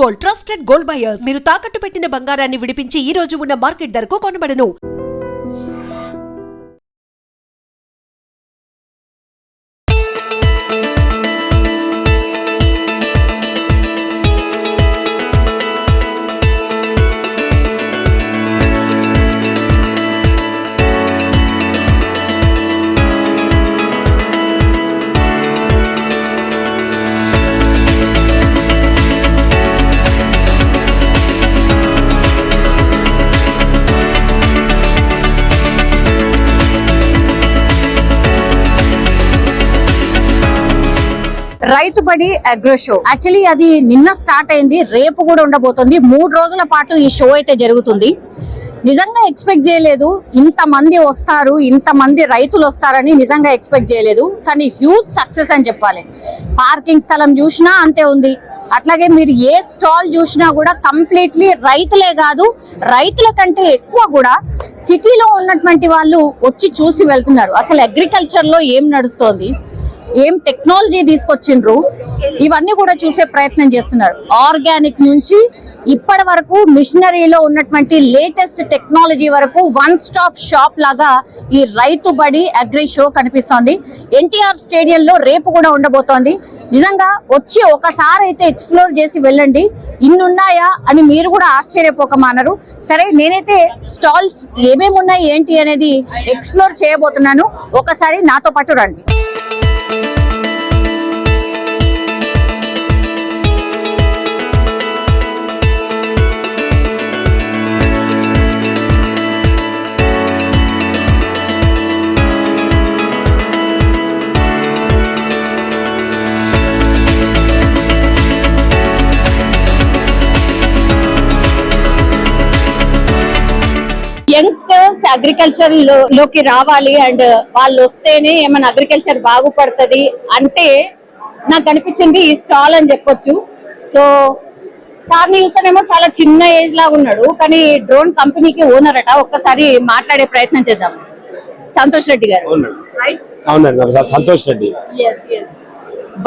Gold, trusted gold buyers. మీరు తాకట్టు పెట్టిన బంగారాన్ని విడిపించి ఈ రోజు ఉన్న మార్కెట్ ధరకు కొనబడను. రైతు బడి అగ్రో షో యాక్చువల్లీ అది నిన్న స్టార్ట్ అయింది, రేపు కూడా ఉండబోతుంది. 3 రోజుల పాటు ఈ షో అయితే జరుగుతుంది. నిజంగా ఎక్స్పెక్ట్ చేయలేదు ఇంతమంది వస్తారు, ఇంతమంది రైతులు వస్తారని నిజంగా ఎక్స్పెక్ట్ చేయలేదు. కానీ హ్యూజ్ సక్సెస్ అని చెప్పాలి. పార్కింగ్ స్థలం చూసినా అంతే ఉంది. అట్లాగే మీరు ఏ స్టాల్ చూసినా కూడా కంప్లీట్లీ రైతులే కాదు, రైతుల కంటే ఎక్కువ కూడా సిటీలో ఉన్నటువంటి వాళ్ళు వచ్చి చూసి వెళ్తున్నారు. అసలు అగ్రికల్చర్ లో ఏం నడుస్తోంది, ఏం టెక్నాలజీ తీసుకొచ్చిండ్రు, ఇవన్నీ కూడా చూసే ప్రయత్నం చేస్తున్నారు. ఆర్గానిక్ నుంచి ఇప్పటి వరకు మిషనరీలో ఉన్నటువంటి లేటెస్ట్ టెక్నాలజీ వరకు వన్ స్టాప్ షాప్ లాగా ఈ రైతు బడి అగ్రి షో కనిపిస్తోంది. ఎన్టీఆర్ స్టేడియంలో రేపు కూడా ఉండబోతోంది. నిజంగా వచ్చి ఒకసారి అయితే ఎక్స్ప్లోర్ చేసి వెళ్ళండి, ఇన్నున్నాయా అని మీరు కూడా ఆశ్చర్యపోకమానరు. సరే, నేనైతే స్టాల్స్ ఏమేమి ఉన్నాయి ఏంటి అనేది ఎక్స్ప్లోర్ చేయబోతున్నాను. ఒకసారి నాతో పాటు రండి. యంగ్స్టర్స్ అగ్రికల్చర్ లోకి రావాలి అండ్ వాళ్ళు వస్తేనే ఏమైనా అగ్రికల్చర్ బాగుపడుతుంది అంటే నాకు అనిపించింది ఈ స్టాల్ అని చెప్పొచ్చు. సో సార్ని చూస్తేనేమో చాలా చిన్న ఏజ్ లాగా ఉన్నాడు, కానీ డ్రోన్ కంపెనీకి ఓనర్ అట. ఒక్కసారి మాట్లాడే ప్రయత్నం చేద్దాం. సంతోష్ రెడ్డి గారు. సంతోష్ రెడ్డి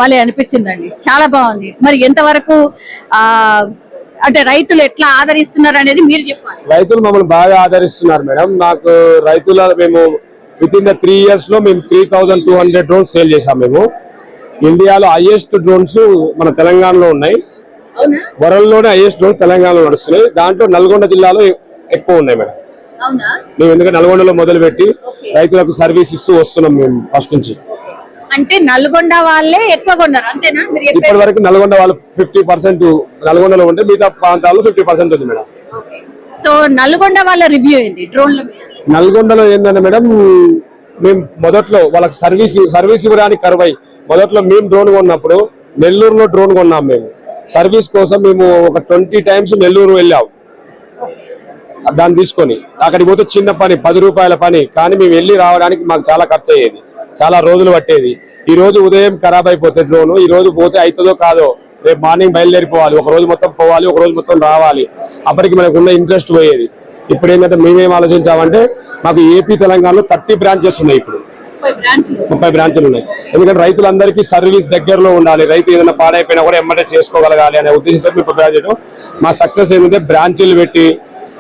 భలే అనిపించిందండి, చాలా బాగుంది. మరి ఎంతవరకు అంటే రైతులు ఎట్లా ఆదరిస్తున్నారు అనేది మీరు చెప్పాలి. రైతులు మమ్మల్ని బాగా ఆదరిస్తున్నారు మేడం. నాకు రైతుల మేము విత్ ఇన్ ద 3 years లో మేము 3200 డ్రోన్స్ సేల్ చేసాం. మేము ఇండియాలో హైయెస్ట్ డ్రోన్స్ మన తెలంగాణలో ఉన్నాయి. వరల్డ్ లోనే హైయెస్ట్ డ్రోన్స్ తెలంగాణలో నడుస్తున్నాయి. దాంట్లో నల్గొండ జిల్లాలో ఎక్కువ ఉన్నాయి మేడం. మేము ఎందుకంటే నల్గొండలో మొదలు పెట్టి రైతులకు సర్వీస్ ఇస్తూ వస్తున్నాం మేము ఫస్ట్ నుంచి. అంటే నల్గొండ వాళ్ళే ఎక్కువ కొన్నారు అంతేనా? ఇప్పటి వరకు నల్గొండ వాళ్ళు 50% నల్గొండలో ఉంటే మిగతా ప్రాంతాల్లో 50% ఉంది మేడం. సో నల్గొండ వాళ్ళ రివ్యూ ఏంటి డ్రోన్ లో? నల్గొండలో ఏంటంటే మేడం, మేము మొదట్లో వాళ్ళకి సర్వీస్ ఇవ్వడానికి కరువై మొదట్లో మేము డ్రోన్ కొన్నప్పుడు నెల్లూరులో డ్రోన్ కొన్నాం. మేము సర్వీస్ కోసం మేము ఒక 20 times నెల్లూరు వెళ్ళాం దాన్ని తీసుకొని. అక్కడికి పోతే చిన్న పని 10 రూపాయల పని, కానీ మేము వెళ్ళి రావడానికి మాకు చాలా ఖర్చు అయ్యేది, చాలా రోజులు పట్టేది. ఈ రోజు ఉదయం ఖరాబ్ అయిపోతే డ్రోన్, ఈ రోజు పోతే అవుతుందో కాదో, రేపు మార్నింగ్ బయలుదేరిపోవాలి, ఒక రోజు మొత్తం పోవాలి, ఒక రోజు మొత్తం రావాలి. అప్పటికి మనకు ఉన్న ఇంట్రెస్ట్ పోయేది. ఇప్పుడు ఏంటంటే మేమేం ఆలోచించామంటే మాకు ఏపీ తెలంగాణలో 30 బ్రాంచెస్ ఉన్నాయి. ఇప్పుడు 30 బ్రాంచ్లు ఉన్నాయి. ఎందుకంటే రైతులందరికీ సర్వీస్ దగ్గరలో ఉండాలి, రైతు ఏదైనా పాడైపోయినా కూడా ఎమ్మటే చేసుకోగలగాలి అనే ఉద్దేశంతో మేము ప్రిపేర్ చేయడం. మా సక్సెస్ ఏంటంటే బ్రాంచీలు పెట్టి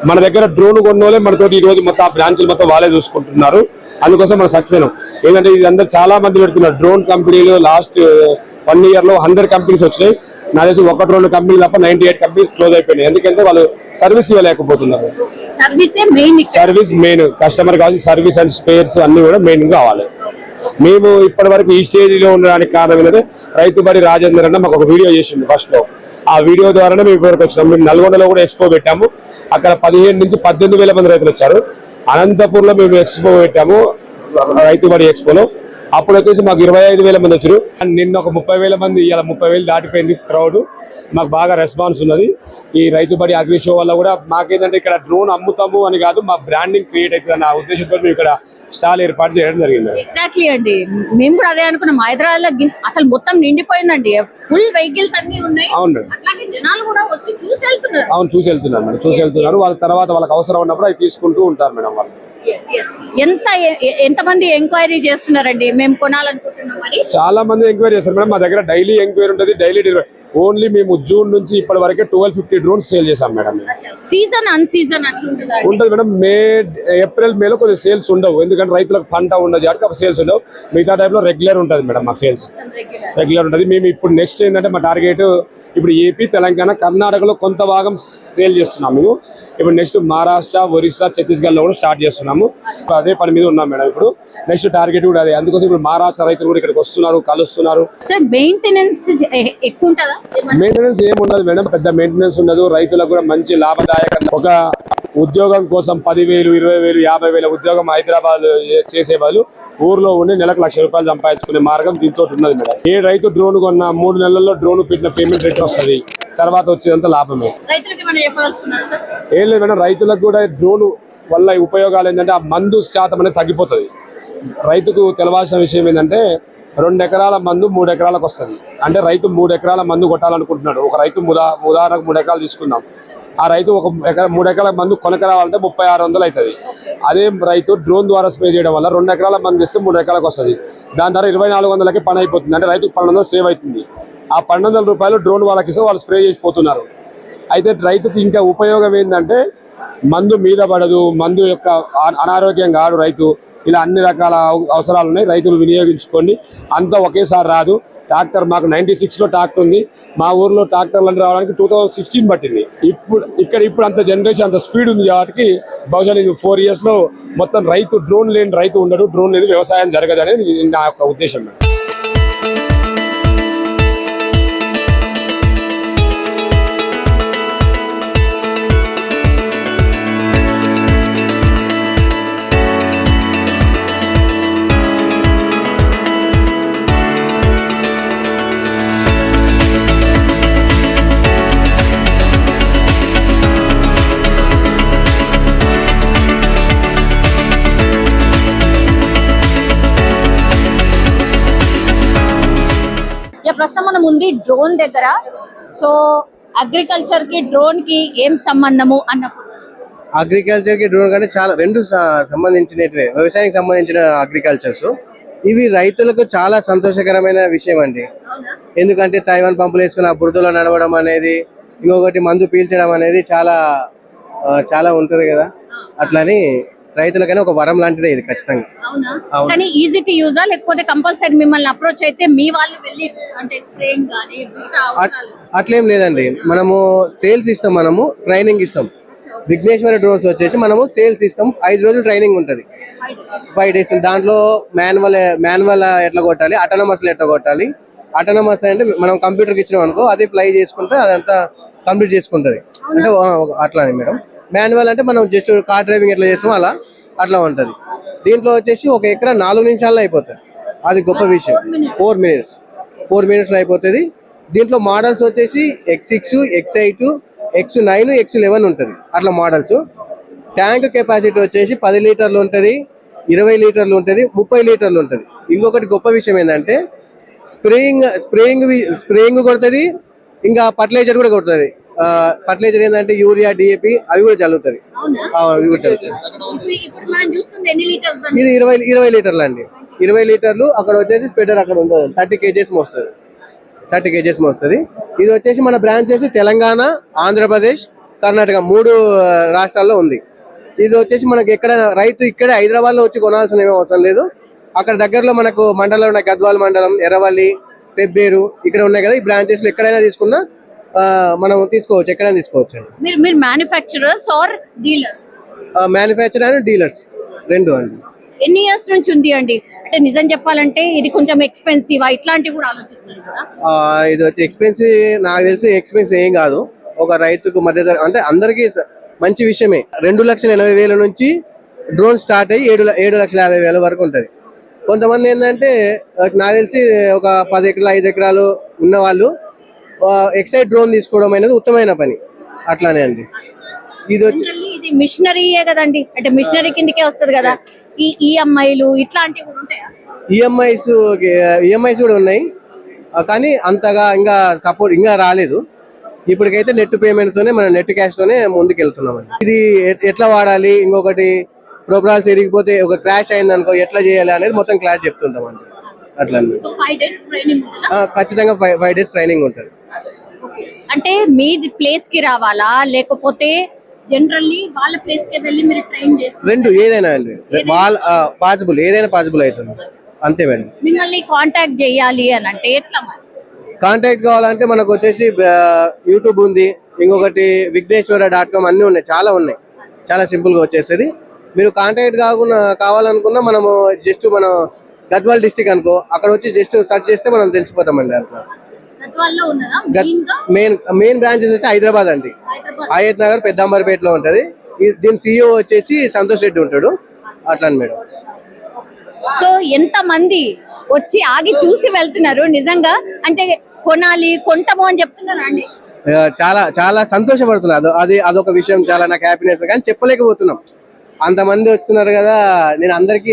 మన దగ్గర డ్రోన్ కొన్నోలే మనతో ఈ రోజు మొత్తం ఆ బ్రాంచ్లు మొత్తం వాళ్ళే చూసుకుంటున్నారు. అందుకోసం మన సక్సెస్ ఏంటంటే ఇది అందరూ చాలా మంది పెడుతున్నారు డ్రోన్ కంపెనీలు. లాస్ట్ 1 year లో 100 కంపెనీస్ వచ్చినాయి. నా తెలిసి 1-2 కంపెనీలు తప్ప 98 కంపెనీస్ క్లోజ్ అయిపోయినాయి. ఎందుకంటే వాళ్ళు సర్వీస్ ఇవ్వలేకపోతున్నారు. సర్వీస్ మెయిన్, కస్టమర్ కావాలి, సర్వీస్ అండ్ స్పేర్స్ అన్ని కూడా మెయిన్ కావాలి. మేము ఇప్పటి వరకు ఈ స్టేజ్లో ఉండడానికి కారణం ఏంటంటే రైతు బడి రాజేందర్ అన్న మాకు ఒక వీడియో చేసిండు ఫస్ట్ లో. ఆ వీడియో ద్వారానే మేము ఇప్పటివరకు వచ్చినాం. మేము నల్గొండలో కూడా ఎక్స్పో పెట్టాము, అక్కడ 15 నుంచి 18,000 మంది రైతులు వచ్చారు. అనంతపూర్లో మేము ఎక్స్పో పెట్టాము, రైతు బడి ఎక్స్పోలో. అప్పుడు వచ్చేసి మాకు 25,000 మంది వచ్చారు. నిన్న ఒక 30,000 మంది, ఇలా 30,000 దాటిపోయింది క్రౌడ్. మాకు బాగా రెస్పాన్స్ ఉన్నది ఈ రైతు బడి అగ్రి షో వల్ల కూడా. మాకేంటంటే ఇక్కడ డ్రోన్ అమ్ముతాము అని కాదు, మా బ్రాండింగ్ క్రియేట్ అవుతుంది అన్న ఉద్దేశంతో మేము ఇక్కడ స్టాల్ ఏర్పాటు చేయడం జరిగింది. ఎగ్జాక్ట్లీ అండి, మేము కూడా అదే అనుకున్నాం. హైదరాబాద్ లో అసలు మొత్తం నిండిపోయిందండి, ఫుల్ వెహికల్స్ అన్ని ఉన్నాయి. అవును, జనాలు కూడా వచ్చి చూసి వెళ్తున్నారు. అవును, చూసి వెళ్తున్నారు మేడం, చూసి వెళ్తున్నారు. వాళ్ళ తర్వాత వాళ్ళకి అవసరం ఉన్నప్పుడు అవి తీసుకుంటూ ఉంటారు మేడం వాళ్ళు. ఎంతమంది ఎంక్వైరీ చేస్తున్నారండి మేము కొనాలనుకుంటున్నాం అని? చాలా మంది ఎంక్వైరీ చేస్తారు మేడం. మా దగ్గర డైలీ ఎంక్వైరీ ఉంటుంది, డైలీ ఓన్లీ మేము జూన్ నుంచి ఇప్పటి వరకే 1250 డ్రోన్స్ సేల్ చేసాం మేడం. సీజన్ అన్ సీజన్ అట్లుంటుందా? ఉంటుంది మేడం. ఏప్రిల్ మేలో కొద్దిగా సేల్స్ ఉండవు, ఎందుకంటే రైతులకు పంట ఉండదు కాబట్టి సేల్స్ ఉండవు. మిగతా టైంలో రెగ్యులర్ ఉంటుంది మేడం మాకు సేల్స్, రెగ్యులర్ ఉంటుంది. మేము ఇప్పుడు నెక్స్ట్ ఏంటంటే మా టార్గెట్ ఇప్పుడు ఏపీ, తెలంగాణ, కర్ణాటకలో కొంత భాగం సేల్ చేస్తున్నాము మేము. ఇప్పుడు నెక్స్ట్ మహారాష్ట్ర, ఒరిస్సా, ఛత్తీస్గఢ్లో కూడా స్టార్ట్ చేస్తున్నాము. అదే పని మీద ఉన్నాం మేడం. ఇప్పుడు నెక్స్ట్ టార్గెట్ కూడా అదే. అందుకోసం ఇప్పుడు మహారాష్ట్ర రైతులు కూడా ఇక్కడికి వస్తున్నారు, కలుస్తున్నారు. సార్ మెయింటెనెన్స్ ఎక్కువ ఉంటుందా? మెయింటెనెన్స్ ఏమి ఉండదు మేడం, పెద్ద మెయింటెనెన్స్ ఉండదు. రైతులకు కూడా మంచి లాభదాయక. ఒక ఉద్యోగం కోసం 10,000, 20,000, 50,000 ఉద్యోగం హైదరాబాద్ చేసే వాళ్ళు ఊర్లో ఉండి నెలకు ₹1,00,000 సంపాదించుకునే మార్గం దీంతో ఉన్నది మేడం. ఏ రైతు డ్రోన్ కొన్నా 3 నెలల్లో డ్రోన్ పెట్టిన పేమెంట్ రిటర్న్ వస్తుంది, తర్వాత వచ్చేదంతా లాభమే. ఏం లేదు మేడం, రైతులకు కూడా డ్రోన్ వల్ల ఉపయోగాలు ఏంటంటే ఆ మందు శాతం అనేది తగ్గిపోతుంది. రైతుకు తెలవాల్సిన విషయం ఏంటంటే 2 ఎకరాల మందు 3 ఎకరాలకు వస్తుంది. అంటే రైతు 3 ఎకరాల మందు కొట్టాలనుకుంటున్నాడు. ఒక రైతు ఉదాహరణకు 3 ఎకరాలు తీసుకుందాం. ఆ రైతు 3 ఎకరాల మందు కొనక రావాలంటే 3600 అవుతుంది. అదే రైతు డ్రోన్ ద్వారా స్ప్రే చేయడం వల్ల 2 ఎకరాల మందు ఇస్తే 3 ఎకరాలకు వస్తుంది. దాని ద్వారా 2400కి పని అయిపోతుంది. అంటే రైతుకు 1200 సేవ్ అవుతుంది. ఆ ₹1,200 డ్రోన్ వాళ్ళకి ఇస్తే వాళ్ళు స్ప్రే చేసిపోతున్నారు. అయితే రైతుకు ఇంకా ఉపయోగం ఏంటంటే మందు మీద పడదు, మందు యొక్క అనారోగ్యం కాదు రైతు. ఇలా అన్ని రకాల అవసరాలు ఉన్నాయి, రైతులు వినియోగించుకోండి. అంతా ఒకేసారి రాదు. ట్రాక్టర్ మాకు 96లో ట్రాక్టర్ ఉంది. మా ఊర్లో ట్రాక్టర్లు రావడానికి 2016 పట్టింది. ఇప్పుడు అంత జనరేషన్, అంత స్పీడ్ ఉంది కాబట్టి బహుశా 4 ఇయర్స్లో మొత్తం రైతు డ్రోన్ లేని రైతు ఉండడు, డ్రోన్ లేని వ్యవసాయం జరగదు అనేది నా యొక్క ఉద్దేశం. ప్రస్తుతం మనం ఉంది డ్రోన్ దగ్గర. సో అగ్రికల్చర్ కి డ్రోన్ కి ఏం సంబంధము అన్నప్పుడు, అగ్రికల్చర్ కి డ్రోన్ కంటే చాలా రెండు సంబంధించినవే, వ్యవసాయానికి సంబంధించిన అగ్రికల్చర్స్. ఇవి రైతులకు చాలా సంతోషకరమైన విషయం అండి. ఎందుకంటే తైవాన్ పంపులు వేసుకుని ఆ బురదలో నడవడం అనేది, ఇంకొకటి మందు పీల్చడం అనేది చాలా చాలా ఉంటది కదా. అట్లని రైతులకైనా ఒక వరం లాంటిదే ఇది ఖచ్చితంగా. కానీ ఈజీ టు యూజా, లేకపోతే కంపల్సరీ మిమ్మల్ని అప్రోచ్ అయితే మీ వాళ్ళు వెళ్ళి అంటే స్ప్రేయింగ్ గానీ అట్లేం లేదండి. మనము సేల్స్ ఇస్తాం, మనము ట్రైనింగ్ ఇస్తాం. విఘ్నేశ్వర డ్రోన్స్ వచ్చేసి మనము సేల్స్ ఇస్తాం. 5 రోజులు ట్రైనింగ్ ఉంటుంది, 5 days. దాంట్లో మాన్యువల్ ఎట్లా కొట్టాలి, అటానమస్ ఎట్లా కొట్టాలి. అటానమస్ అంటే మనం కంప్యూటర్కి ఇచ్చినాం అనుకో, అది ఫ్లై చేసుకుంటే అదంతా కంప్లీట్ చేసుకుంటది. అంటే అట్లా మేడం. మాన్యువల్ అంటే మనం జస్ట్ కార్ డ్రైవింగ్ ఎట్లా చేస్తాం అట్లా ఉంటది. దీంట్లో వచ్చేసి 1 ఎకరా 4 నిమిషాల్లో అయిపోతుంది. అది గొప్ప విషయం. 4 minutes లో అయిపోతుంది. దీంట్లో మోడల్స్ వచ్చేసి X6, X8, X9, X11 ఉంటుంది. అట్లా మోడల్స్. ట్యాంక్ కెపాసిటీ వచ్చేసి 10 లీటర్లు ఉంటుంది, 20 లీటర్లు ఉంటుంది, 30 లీటర్లు ఉంటుంది. ఇంకొకటి గొప్ప విషయం ఏంటంటే స్ప్రేయింగ్ కొడుతుంది, ఇంకా ఫర్టిలైజర్ కూడా కొడుతుంది. ఫర్టిలైజర్ ఏంటంటే యూరియా, DAP అవి కూడా చల్లుతుంది. ఇది 20 లీటర్లు అండి. 20 లీటర్లు. అక్కడ వచ్చేసి స్ప్రెడర్ అక్కడ ఉంటుంది, 30 kgs వస్తుంది. 30 kgs వస్తుంది. ఇది వచ్చేసి మన బ్రాంచ్ వచ్చేసి తెలంగాణ, ఆంధ్రప్రదేశ్, కర్ణాటక 3 రాష్ట్రాల్లో ఉంది. ఇది వచ్చేసి మనకి ఎక్కడ రైతు ఇక్కడే హైదరాబాద్ లో వచ్చి కొనాల్సిన ఏమీ అవసరం లేదు. అక్కడ దగ్గరలో మనకు మండలం ఉన్నాయి, గద్వాల మండలం, ఎర్రవల్లి, పెబ్బేరు ఇక్కడ ఉన్నాయి కదా. ఈ బ్రాంచెస్ లో ఎక్కడైనా తీసుకున్నా మనం తీసుకోవచ్చు, ఎక్కడైనా తీసుకోవచ్చు అండి. మీరు manufacturers or dealers? Manufacturer and dealers రెండు అండి. ఎన్ని ఇయర్స్ నుంచి ఉంది అండి? అంటే నిజం చెప్పాలంటే ఇది కొంచెం ఎక్స్పెన్సివ్, ఇట్లాంటివి కూడా ఆలోచిస్తారు కదా. ఇది వచ్చి ఎక్స్పెన్సివ్, నాకు తెలిసి ఎక్స్పెన్సివ్ ఏం కాదు. ఒక రైతుకు మధ్య అంటే అందరికీ మంచి విషయమే. 2,80,000 నుంచి డ్రోన్ స్టార్ట్ అయ్యి 7,50,000 వరకు ఉంటుంది. కొంతమంది ఏంటంటే నాకు తెలిసి ఒక 10 ఎకరాలు 5 ఎకరాలు ఉన్న వాళ్ళు ఎక్సైడ్ డ్రోన్ తీసుకోవడం అనేది ఉత్తమమైన పని. అట్లానే అండి. ఇది వచ్చి ఇది మిషనరీయే కదండి, అంటే మిషనరీ కిందకే వస్తుంది కదా. ఈ ఈఎంఐలు ఇట్లాంటివి కూడా ఉంటాయా? ఈఎంఐస్ కూడా ఉన్నాయి, కానీ అంతగా ఇంకా సపోర్ట్ ఇంకా రాలేదు. ఇప్పటికైతే నెట్ పేమెంట్ తోనే, మన నెట్ క్యాష్ తోనే ముందుకు వెళ్తున్నాం. ఇది ఎట్లా వాడాలి, ఇంకొకటి ప్రోగ్రామ్స్ ఎరిగిపోతే ఒక క్రాష్ అయింది అనుకో ఎట్లా చేయాలి అనేది మొత్తం క్లాస్ చెప్తుంటాం అండి. అట్లా ఖచ్చితంగా 5 days ట్రైనింగ్ ఉంటుంది. అంటే మీ ప్లేస్ కి రావాలా లేకపోతే జనరల్లీ వాళ్ళ ప్లేస్ కి వెళ్ళి మీరు ట్రైన్ చేస్తారు? రెండు ఏదైనా అండి, వాళ్ళ పాసిబుల్, ఏదైనా పాసిబుల్ అవుతుంది అంతే మేడం. మిమ్మల్ని కాంటాక్ట్ చేయాలి అని అంటే ఎట్లా మరి? కాంటాక్ట్ కావాలంటే మనకు వచ్చేసి యూట్యూబ్ ఉంది, ఇంకొకటి విఘ్నేశ్వర.com అన్నీ ఉన్నాయి, చాలా ఉన్నాయి, చాలా సింపుల్ గా వచ్చేస్తుంది. మీరు కాంటాక్ట్ కావాలనుకున్నా మనము జస్ట్ మనం గద్వాల్ డిస్టిక్ అనుకో, అక్కడ వచ్చి జస్ట్ సెర్చ్ చేస్తే మనం తెలిసిపోతామండి. అట్లా గద్వాల్లో ఉన్నదా మెయిన్ బ్రాంచెస్ వచ్చి హైదరాబాద్ అండి, ఆయత్ నగర్, పెద్దాంబర్పేటలో ఉంటది. దీని CEO వచ్చేసి సంతోష్ రెడ్డి ఉంటాడు. అట్లా మేడం. సో ఎంత మంది వచ్చి ఆగి చూసి వెళ్తున్నారు నిజంగా, అంటే కొనాలి కొంటాము అని చెప్తున్నారు అండి. చాలా చాలా సంతోషపడుతున్నారు. అదొక విషయం, చాలా నాకు హ్యాపీనెస్, కానీ చెప్పలేకపోతున్నాం. అంతమంది వస్తున్నారు కదా, నేను అందరికీ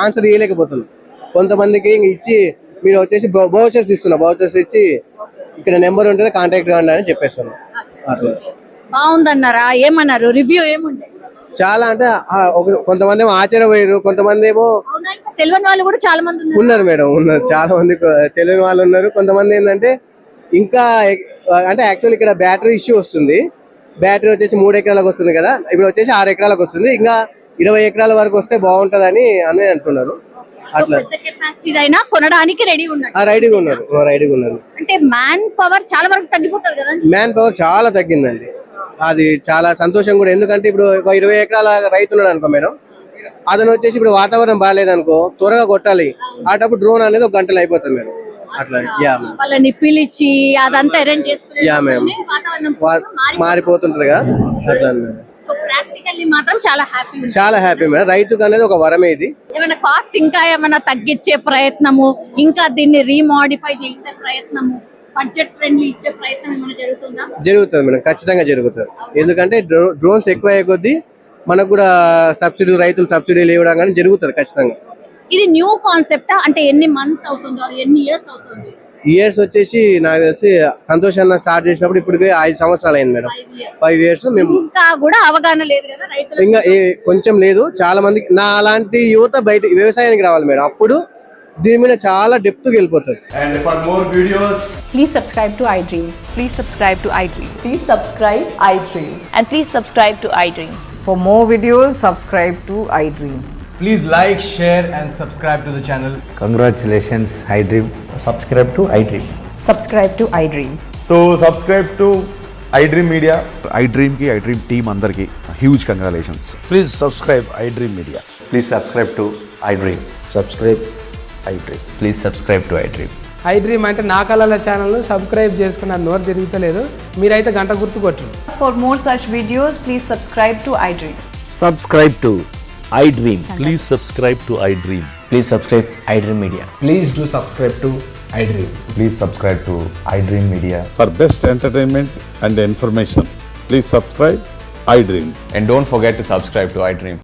ఆన్సర్ ఇవ్వలేకపోతున్నాను. కొంతమందికి ఇచ్చి మీరు వచ్చేసి బౌచర్స్ ఇస్తున్నా, బౌచర్స్ ఇచ్చి ఇక్కడ నెంబర్ ఉంటుంది కాంటాక్ట్ కాండి అని చెప్పేస్తాను. అట్లా బాగుందన్నారా? ఏమన్నారు? రివ్యూ ఏముంది? చాలా అంటే కొంతమంది ఏమో ఆశ్చర్యపోయారు, కొంతమంది ఏమో తెలియని వాళ్ళు కూడా చాలా మంది ఉన్నారు మేడం, ఉన్నారు చాలా మంది తెలియని వాళ్ళు ఉన్నారు. కొంతమంది ఏంటంటే ఇంకా అంటే యాక్చువల్ ఇక్కడ బ్యాటరీ ఇష్యూ వస్తుంది. బ్యాటరీ వచ్చేసి 3 ఎకరాలకు వస్తుంది కదా, ఇప్పుడు వచ్చేసి 6 ఎకరాలకు వస్తుంది. ఇంకా 20 ఎకరాల వరకు వస్తే బాగుంటదని అని అంటున్నారు. అట్లా కొనడానికి రెడీగా ఉన్నారు. అంటే మ్యాన్ పవర్ చాలా వరకు తగ్గిపోతుంది కదా? మ్యాన్ పవర్ చాలా తగ్గిందండి. అది చాలా సంతోషం కూడా, ఎందుకంటే ఇప్పుడు ఒక 20 ఎకరాల రైతు ఉన్నాడు అనుకో మేడం, అతను వచ్చేసి ఇప్పుడు వాతావరణం బాగాలేదనుకో త్వరగా కొట్టాలి, అటప్పుడు డ్రోన్ అనేది ఒక గంటలో అయిపోతుంది మేడం. అట్లా వాళ్ళని పిలిచి అదంతా అరేంజ్ చేసుకుని మారిపోతుంటది కదా. అట్లా మాత్రం చాలా హ్యాపీ మేడం. రైతుకు అనేది ఒక వరమే ఇది. ఏమైనా కాస్ట్ ఇంకా ఏమైనా తగ్గించే ప్రయత్నము, ఇంకా దీన్ని రీమోడిఫై చేసే ప్రయత్నము, బడ్జెట్ ఫ్రెండ్లీ ఇచ్చే ప్రయత్నం ఏమైనా జరుగుతుందా? జరుగుతుంది మేడం, ఖచ్చితంగా జరుగుతుంది. ఎందుకంటే డ్రోన్స్ ఎక్కువ అయ్యే కొద్దీ మనకు కూడా రైతులు సబ్సిడీలు ఇవ్వడం కానీ జరుగుతుంది ఖచ్చితంగా. ఇది న్యూ కాన్సెప్టా? అంటే ఎన్ని మంత్స్ అవుతుందో, ఎన్ని ఇయర్స్ అవుతుంది? ఇయర్స్ వచ్చేసి నాకు తెలిసి సంతోష్ అన్న స్టార్ట్ చేసినప్పుడు ఇప్పటికే 5 సంవత్సరాలు అయింది మేడం. 5 ఇయర్స్. మేము ఇంకా కూడా అవగాహన లేదు కదా రైతులకు? ఇంకా కొంచెం లేదు. చాలా మందికి నా అలాంటి యువత బయట వ్యవసాయానికి రావాలి మేడం, అప్పుడు దీని మీద చాలా డెప్త్ వెళ్ళిపోతుంది. And for more videos, please subscribe to iDream. Please subscribe to iDream. Please subscribe iDream. And please subscribe to iDream. For more videos, subscribe to iDream. please like, share and subscribe to the channel. Congratulations, iDream. Subscribe to iDream. Subscribe to iDream. So subscribe to iDream Media. iDream ki iDream team andarki huge congratulations. Please subscribe iDream Media. Please subscribe to iDream. Subscribe iDream. Please subscribe to iDream. iDream అంటే నా కళల channel subscribe చేసుకున్న నోరు తిరుగుతలేదు, మీరైతే గంట గుర్తు కొట్టండి. For more such videos, please subscribe to iDream. Subscribe to iDream. Please subscribe to iDream. Please subscribe iDream Media. Please do subscribe to iDream. Please subscribe to iDream Media. For best entertainment and information, please subscribe iDream. And don't forget to subscribe to iDream.